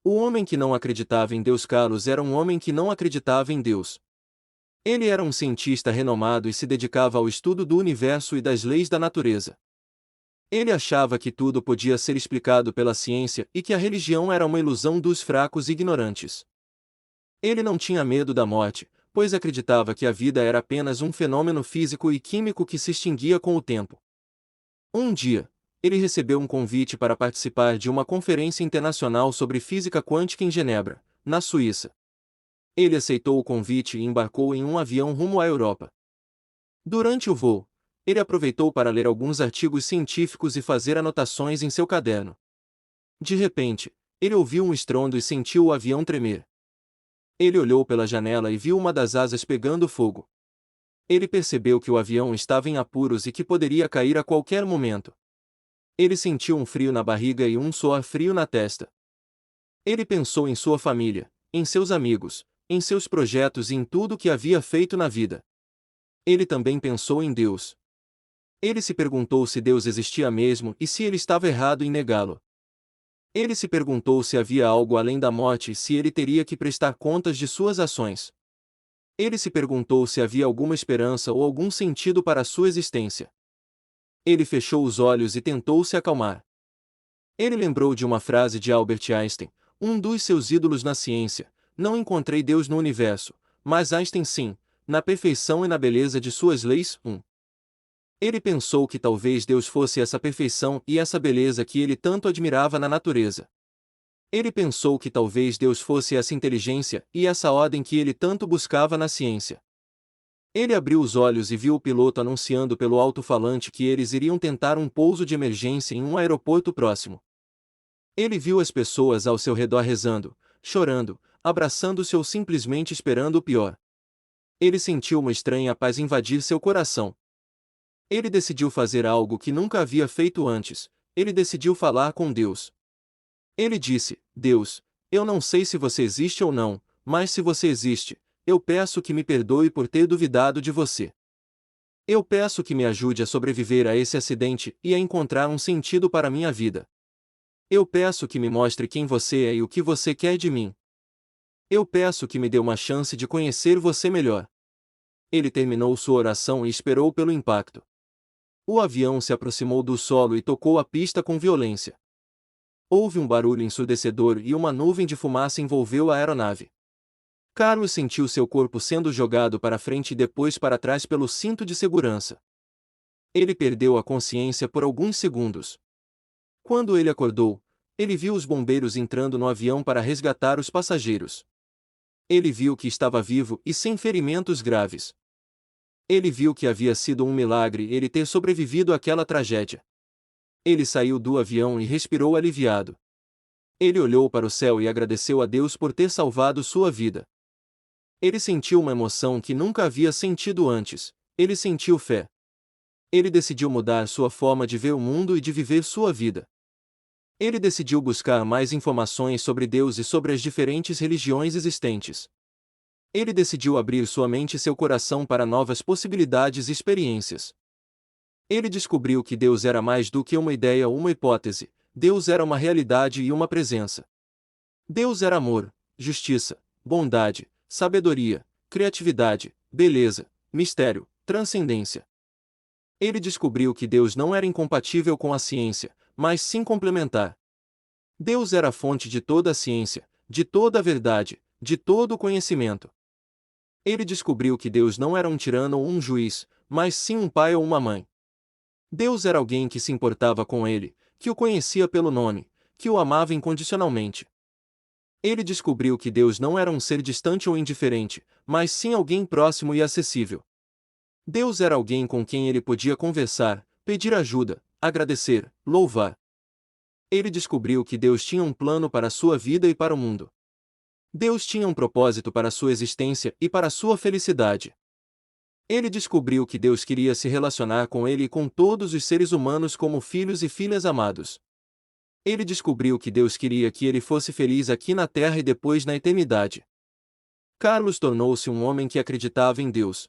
O homem que não acreditava em Deus. Carlos era um homem que não acreditava em Deus. Ele era um cientista renomado e se dedicava ao estudo do universo e das leis da natureza. Ele achava que tudo podia ser explicado pela ciência e que a religião era uma ilusão dos fracos e ignorantes. Ele não tinha medo da morte, pois acreditava que a vida era apenas um fenômeno físico e químico que se extinguia com o tempo. Um dia, ele recebeu um convite para participar de uma conferência internacional sobre física quântica em Genebra, na Suíça. Ele aceitou o convite e embarcou em um avião rumo à Europa. Durante o voo, ele aproveitou para ler alguns artigos científicos e fazer anotações em seu caderno. De repente, ele ouviu um estrondo e sentiu o avião tremer. Ele olhou pela janela e viu uma das asas pegando fogo. Ele percebeu que o avião estava em apuros e que poderia cair a qualquer momento. Ele sentiu um frio na barriga e um suor frio na testa. Ele pensou em sua família, em seus amigos, em seus projetos e em tudo o que havia feito na vida. Ele também pensou em Deus. Ele se perguntou se Deus existia mesmo e se ele estava errado em negá-lo. Ele se perguntou se havia algo além da morte e se ele teria que prestar contas de suas ações. Ele se perguntou se havia alguma esperança ou algum sentido para a sua existência. Ele fechou os olhos e tentou se acalmar. Ele lembrou de uma frase de Albert Einstein, um dos seus ídolos na ciência: "Não encontrei Deus no universo, mas Einstein sim, na perfeição e na beleza de suas leis." Ele pensou que talvez Deus fosse essa perfeição e essa beleza que ele tanto admirava na natureza. Ele pensou que talvez Deus fosse essa inteligência e essa ordem que ele tanto buscava na ciência. Ele abriu os olhos e viu o piloto anunciando pelo alto-falante que eles iriam tentar um pouso de emergência em um aeroporto próximo. Ele viu as pessoas ao seu redor rezando, chorando, abraçando-se ou simplesmente esperando o pior. Ele sentiu uma estranha paz invadir seu coração. Ele decidiu fazer algo que nunca havia feito antes. Ele decidiu falar com Deus. Ele disse: "Deus, eu não sei se você existe ou não, mas se você existe, eu peço que me perdoe por ter duvidado de você. Eu peço que me ajude a sobreviver a esse acidente e a encontrar um sentido para minha vida. Eu peço que me mostre quem você é e o que você quer de mim. Eu peço que me dê uma chance de conhecer você melhor." Ele terminou sua oração e esperou pelo impacto. O avião se aproximou do solo e tocou a pista com violência. Houve um barulho ensurdecedor e uma nuvem de fumaça envolveu a aeronave. Carlos sentiu seu corpo sendo jogado para frente e depois para trás pelo cinto de segurança. Ele perdeu a consciência por alguns segundos. Quando ele acordou, ele viu os bombeiros entrando no avião para resgatar os passageiros. Ele viu que estava vivo e sem ferimentos graves. Ele viu que havia sido um milagre ele ter sobrevivido àquela tragédia. Ele saiu do avião e respirou aliviado. Ele olhou para o céu e agradeceu a Deus por ter salvado sua vida. Ele sentiu uma emoção que nunca havia sentido antes. Ele sentiu fé. Ele decidiu mudar sua forma de ver o mundo e de viver sua vida. Ele decidiu buscar mais informações sobre Deus e sobre as diferentes religiões existentes. Ele decidiu abrir sua mente e seu coração para novas possibilidades e experiências. Ele descobriu que Deus era mais do que uma ideia ou uma hipótese. Deus era uma realidade e uma presença. Deus era amor, justiça, bondade, sabedoria, criatividade, beleza, mistério, transcendência. Ele descobriu que Deus não era incompatível com a ciência, mas sim complementar. Deus era a fonte de toda a ciência, de toda a verdade, de todo o conhecimento. Ele descobriu que Deus não era um tirano ou um juiz, mas sim um pai ou uma mãe. Deus era alguém que se importava com ele, que o conhecia pelo nome, que o amava incondicionalmente. Ele descobriu que Deus não era um ser distante ou indiferente, mas sim alguém próximo e acessível. Deus era alguém com quem ele podia conversar, pedir ajuda, agradecer, louvar. Ele descobriu que Deus tinha um plano para a sua vida e para o mundo. Deus tinha um propósito para sua existência e para sua felicidade. Ele descobriu que Deus queria se relacionar com ele e com todos os seres humanos como filhos e filhas amados. Ele descobriu que Deus queria que ele fosse feliz aqui na terra e depois na eternidade. Carlos tornou-se um homem que acreditava em Deus.